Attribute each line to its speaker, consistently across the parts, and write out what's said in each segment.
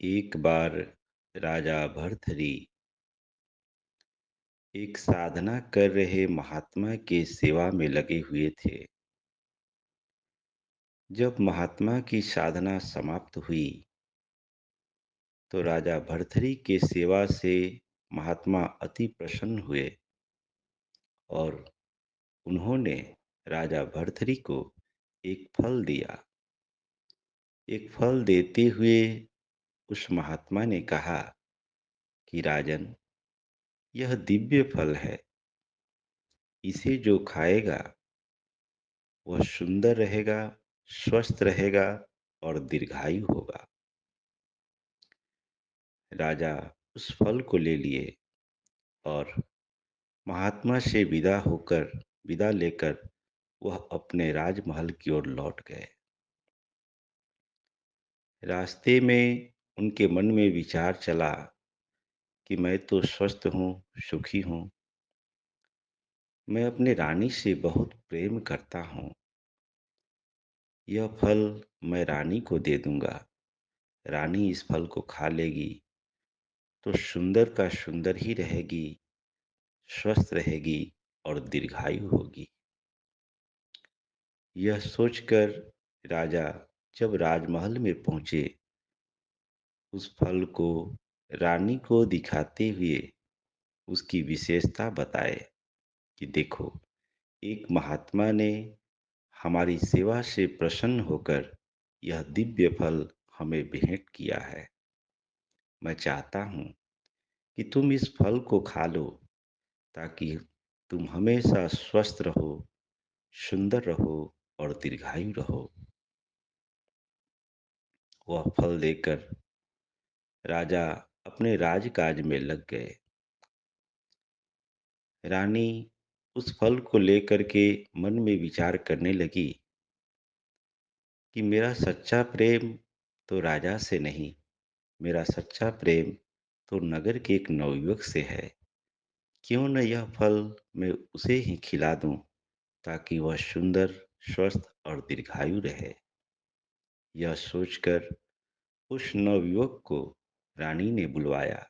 Speaker 1: एक बार राजा भर्तहरि एक साधना कर रहे महात्मा के सेवा में लगे हुए थे। जब महात्मा की साधना समाप्त हुई, तो राजा भर्तहरि के सेवा से महात्मा अति प्रसन्न हुए और उन्होंने राजा भर्तहरि को एक फल दिया। एक फल देते हुए उस महात्मा ने कहा कि राजन, यह दिव्य फल है। इसे जो खाएगा वह सुंदर रहेगा, स्वस्थ रहेगा और दीर्घायु होगा। राजा उस फल को ले लिए और महात्मा से विदा लेकर वह अपने राजमहल की ओर लौट गए। रास्ते में उनके मन में विचार चला कि मैं तो स्वस्थ हूँ, सुखी हूँ। मैं अपने रानी से बहुत प्रेम करता हूँ। यह फल मैं रानी को दे दूंगा। रानी इस फल को खा लेगी तो सुंदर का सुंदर ही रहेगी, स्वस्थ रहेगी और दीर्घायु होगी। यह सोचकर राजा जब राजमहल में पहुंचे, उस फल को रानी को दिखाते हुए उसकी विशेषता बताए कि देखो, एक महात्मा ने हमारी सेवा से प्रसन्न होकर यह दिव्य फल हमें भेंट किया है। मैं चाहता हूँ कि तुम इस फल को खा लो ताकि तुम हमेशा स्वस्थ रहो, सुंदर रहो और दीर्घायु रहो। वह फल देकर राजा अपने राजकाज में लग गए। रानी उस फल को लेकर के मन में विचार करने लगी कि मेरा सच्चा प्रेम तो राजा से नहीं, मेरा सच्चा प्रेम तो नगर के एक नवयुवक से है। क्यों न यह फल मैं उसे ही खिला दूं ताकि वह सुंदर, स्वस्थ और दीर्घायु रहे। यह सोचकर उस नवयुवक को रानी ने बुलवाया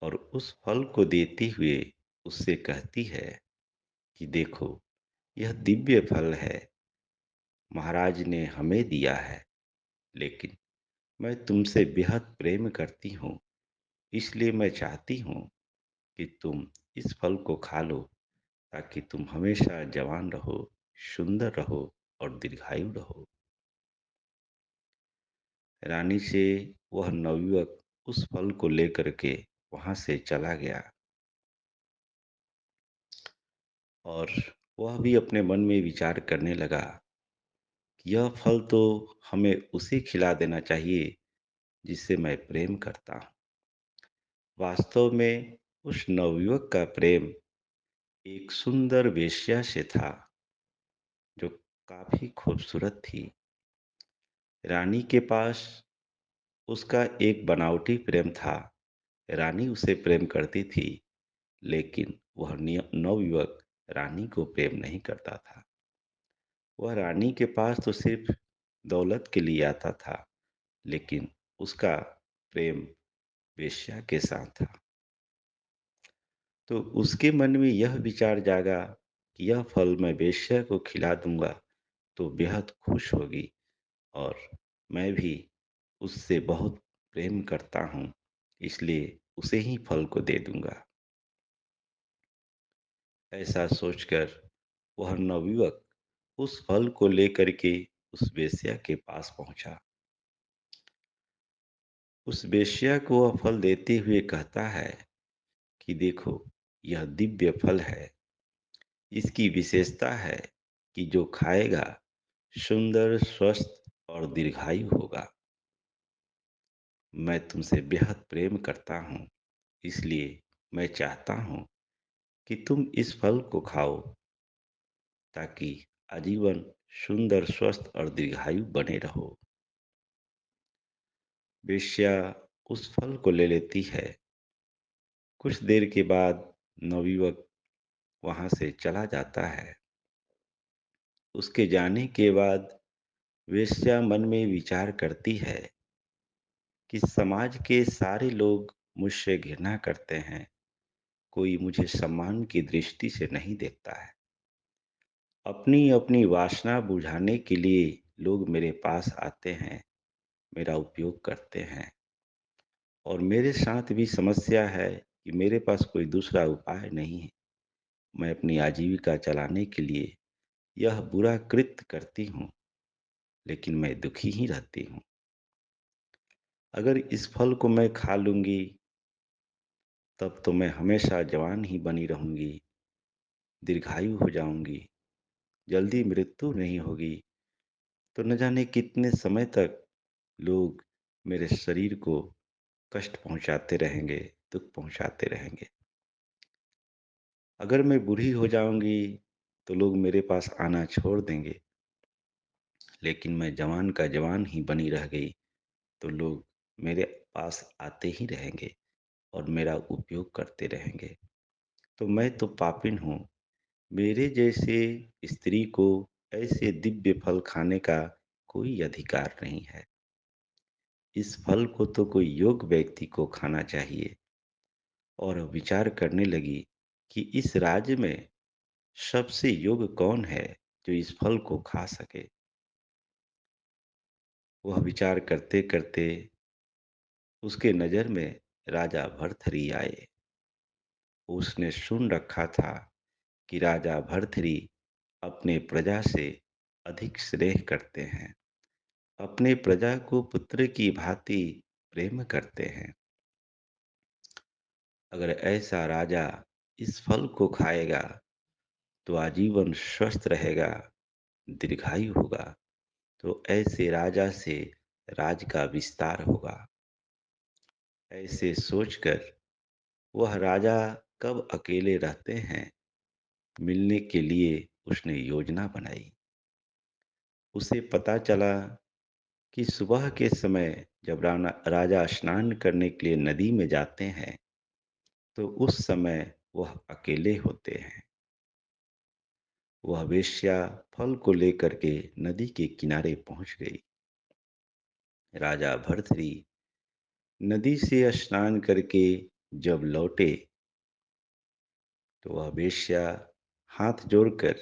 Speaker 1: और उस फल को देते हुए उससे कहती है कि देखो, यह दिव्य फल है। महाराज ने हमें दिया है, लेकिन मैं तुमसे बेहद प्रेम करती हूँ। इसलिए मैं चाहती हूँ कि तुम इस फल को खा लो ताकि तुम हमेशा जवान रहो, सुंदर रहो और दीर्घायु रहो। रानी से वह नवयुवक उस फल को लेकर के वहां से चला गया और वह भी अपने मन में विचार करने लगा कि यह फल तो हमें उसे खिला देना चाहिए जिससे मैं प्रेम करता हूँ। वास्तव में उस नवयुवक का प्रेम एक सुंदर वेश्या से था जो काफी खूबसूरत थी। रानी के पास उसका एक बनावटी प्रेम था। रानी उसे प्रेम करती थी, लेकिन वह नवयुवक रानी को प्रेम नहीं करता था। वह रानी के पास तो सिर्फ दौलत के लिए आता था, लेकिन उसका प्रेम वेश्या के साथ था। तो उसके मन में यह विचार जागा कि यह फल मैं वेश्या को खिला दूंगा तो बेहद खुश होगी और मैं भी उससे बहुत प्रेम करता हूँ, इसलिए उसे ही फल को दे दूंगा। ऐसा सोचकर वह नवयुवक उस फल को लेकर के उस वेश्या के पास पहुंचा। उस वेश्या को वह फल देते हुए कहता है कि देखो, यह दिव्य फल है। इसकी विशेषता है कि जो खाएगा सुंदर, स्वस्थ और दीर्घायु होगा। मैं तुमसे बेहद प्रेम करता हूँ, इसलिए मैं चाहता हूँ कि तुम इस फल को खाओ ताकि आजीवन सुंदर, स्वस्थ और दीर्घायु बने रहो। वेश्या उस फल को ले लेती है। कुछ देर के बाद नवयुवक वहां से चला जाता है। उसके जाने के बाद वेश्या मन में विचार करती है कि समाज के सारे लोग मुझसे घृणा करते हैं, कोई मुझे सम्मान की दृष्टि से नहीं देखता है। अपनी-अपनी वासना बुझाने के लिए लोग मेरे पास आते हैं, मेरा उपयोग करते हैं और मेरे साथ भी समस्या है कि मेरे पास कोई दूसरा उपाय नहीं है। मैं अपनी आजीविका चलाने के लिए यह बुरा कृत्य करती हूँ, लेकिन मैं दुखी ही रहती हूँ। अगर इस फल को मैं खा लूँगी, तब तो मैं हमेशा जवान ही बनी रहूँगी, दीर्घायु हो जाऊँगी, जल्दी मृत्यु नहीं होगी, तो न जाने कितने समय तक लोग मेरे शरीर को कष्ट पहुँचाते रहेंगे, दुःख पहुँचाते रहेंगे। अगर मैं बूढ़ी हो जाऊँगी, तो लोग मेरे पास आना छोड़ देंगे, लेकिन मैं जवान का जवान ही बनी रह गई, तो लोग मेरे पास आते ही रहेंगे और मेरा उपयोग करते रहेंगे। तो मैं तो पापिन हूँ, मेरे जैसे स्त्री को ऐसे दिव्य फल खाने का कोई अधिकार नहीं है। इस फल को तो कोई योग्य व्यक्ति को खाना चाहिए और विचार करने लगी कि इस राज्य में सबसे योग्य कौन है जो इस फल को खा सके। वह विचार करते-करते उसके नज़र में राजा भर्तृहरि आए। उसने सुन रखा था कि राजा भर्तृहरि अपने प्रजा से अधिक स्नेह करते हैं, अपने प्रजा को पुत्र की भांति प्रेम करते हैं। अगर ऐसा राजा इस फल को खाएगा तो आजीवन स्वस्थ रहेगा, दीर्घायु होगा। तो ऐसे राजा से राज का विस्तार होगा। ऐसे सोचकर वह राजा कब अकेले रहते हैं, मिलने के लिए उसने योजना बनाई। उसे पता चला कि सुबह के समय जब राना राजा स्नान करने के लिए नदी में जाते हैं, तो उस समय वह अकेले होते हैं। वह वेश्या फल को लेकर के नदी के किनारे पहुंच गई। राजा भर्तृहरि नदी से स्नान करके जब लौटे, तो वह वेश्या हाथ जोड़कर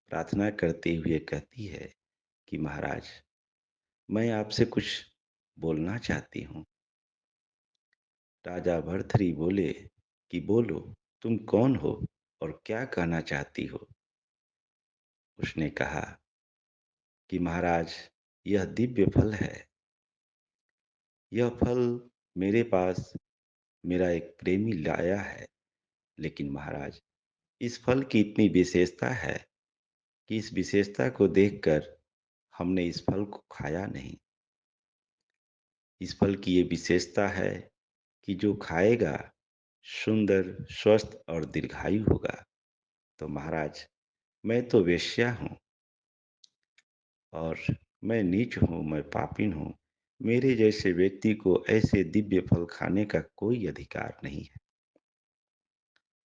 Speaker 1: प्रार्थना करते हुए कहती है कि महाराज, मैं आपसे कुछ बोलना चाहती हूँ। राजा भर्तृहरि बोले कि बोलो, तुम कौन हो और क्या कहना चाहती हो? उसने कहा कि महाराज, यह दिव्य फल है। यह फल मेरे पास मेरा एक प्रेमी लाया है, लेकिन महाराज, इस फल की इतनी विशेषता है कि इस विशेषता को देखकर हमने इस फल को खाया नहीं। इस फल की ये विशेषता है कि जो खाएगा सुंदर, स्वस्थ और दीर्घायु होगा। तो महाराज, मैं तो वेश्या हूँ और मैं नीच हूँ, मैं पापिन हूँ। मेरे जैसे व्यक्ति को ऐसे दिव्य फल खाने का कोई अधिकार नहीं है।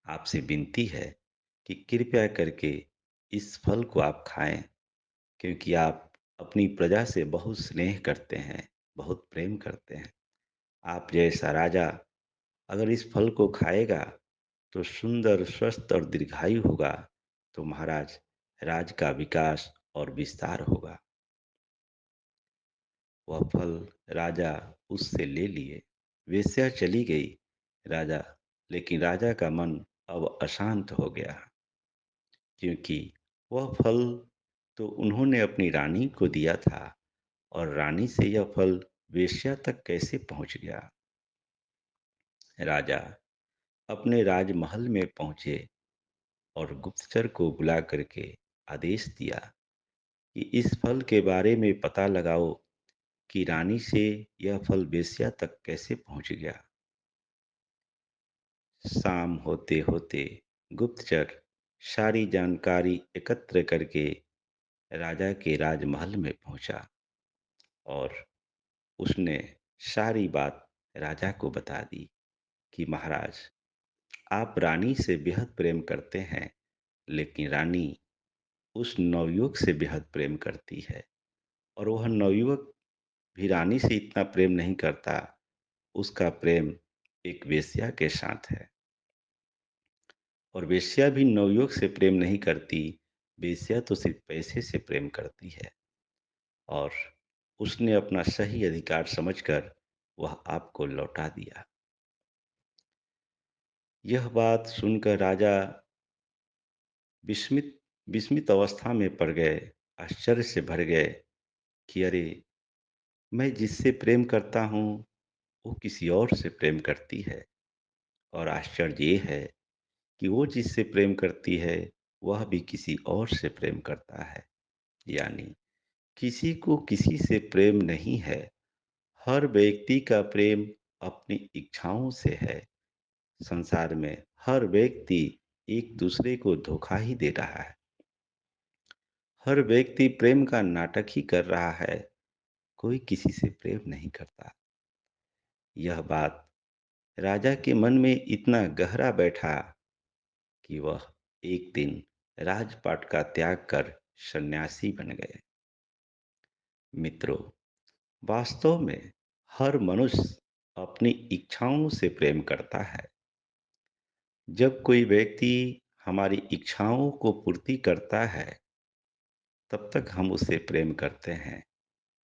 Speaker 1: आपसे विनती है कि कृपया करके इस फल को आप खाएँ, क्योंकि आप अपनी प्रजा से बहुत स्नेह करते हैं, बहुत प्रेम करते हैं। आप जैसा राजा अगर इस फल को खाएगा तो सुंदर, स्वस्थ और दीर्घायु होगा। तो महाराज, राज का विकास और विस्तार होगा। वह फल राजा उससे ले लिए। वेश्या चली गई। राजा लेकिन राजा का मन अब अशांत हो गया, क्योंकि वह फल तो उन्होंने अपनी रानी को दिया था और रानी से यह फल वेश्या तक कैसे पहुंच गया। राजा अपने राजमहल में पहुंचे और गुप्तचर को बुला करके आदेश दिया कि इस फल के बारे में पता लगाओ कि रानी से यह फल वेश्या तक कैसे पहुंच गया। शाम होते होते गुप्तचर सारी जानकारी एकत्र करके राजा के राजमहल में पहुंचा और उसने सारी बात राजा को बता दी कि महाराज, आप रानी से बेहद प्रेम करते हैं, लेकिन रानी उस नवयुवक से बेहद प्रेम करती है और वह नवयुवक भी रानी से इतना प्रेम नहीं करता उसका प्रेम एक वेश्या के साथ है। और वेश्या भी नवयुवक से प्रेम नहीं करती, वेश्या तो सिर्फ पैसे से प्रेम करती है। और उसने अपना सही अधिकार समझकर वह आपको लौटा दिया। यह बात सुनकर राजा विस्मित विस्मित अवस्था में पड़ गए, आश्चर्य से भर गए कि अरे! मैं जिससे प्रेम करता हूँ, वो किसी और से प्रेम करती है। और आश्चर्य ये है कि वो जिससे प्रेम करती है, वह भी किसी और से प्रेम करता है। यानी किसी को किसी से प्रेम नहीं है। हर व्यक्ति का प्रेम अपनी इच्छाओं से है। संसार में हर व्यक्ति एक दूसरे को धोखा ही दे रहा है। हर व्यक्ति प्रेम का नाटक ही कर रहा है। कोई किसी से प्रेम नहीं करता। यह बात राजा के मन में इतना गहरा बैठा कि वह एक दिन राजपाट का त्याग कर सन्यासी बन गए। मित्रों, वास्तव में हर मनुष्य अपनी इच्छाओं से प्रेम करता है। जब कोई व्यक्ति हमारी इच्छाओं को पूर्ति करता है, तब तक हम उससे प्रेम करते हैं।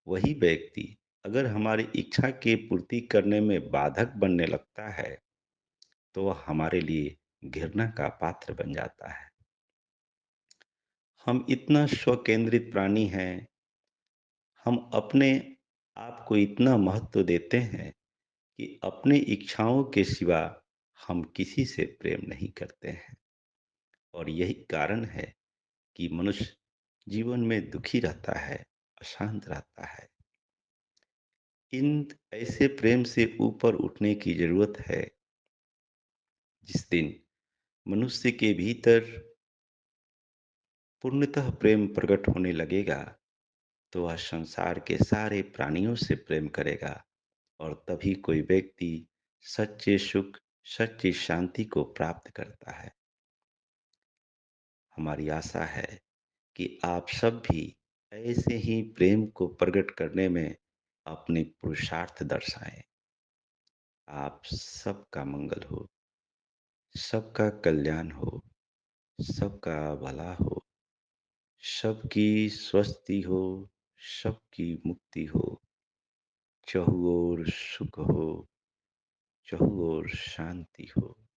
Speaker 1: वही व्यक्ति अगर हमारी इच्छा की पूर्ति करने में बाधक बनने लगता है, तो वह हमारे लिए घृणा का पात्र बन जाता है। हम इतना स्वकेंद्रित प्राणी हैं, हम अपने आप को इतना महत्व देते हैं कि अपनी इच्छाओं के सिवा हम किसी से प्रेम नहीं करते हैं। और यही कारण है कि मनुष्य जीवन में दुखी रहता है, अशांत रहता है। इन ऐसे प्रेम से ऊपर उठने की ज़रूरत है। जिस दिन मनुष्य के भीतर पूर्णतः प्रेम प्रकट होने लगेगा, तो वह संसार के सारे प्राणियों से प्रेम करेगा। और तभी कोई व्यक्ति सच्चे सुख, सच्ची शांति को प्राप्त करता है। हमारी आशा है कि आप सब भी ऐसे ही प्रेम को प्रकट करने में अपने पुरुषार्थ दर्शाएं। आप सबका मंगल हो, सबका कल्याण हो, सबका भला हो, सबकी स्वस्ति हो, सबकी मुक्ति हो, चहुँ ओर सुख हो, चहुँ ओर शांति हो।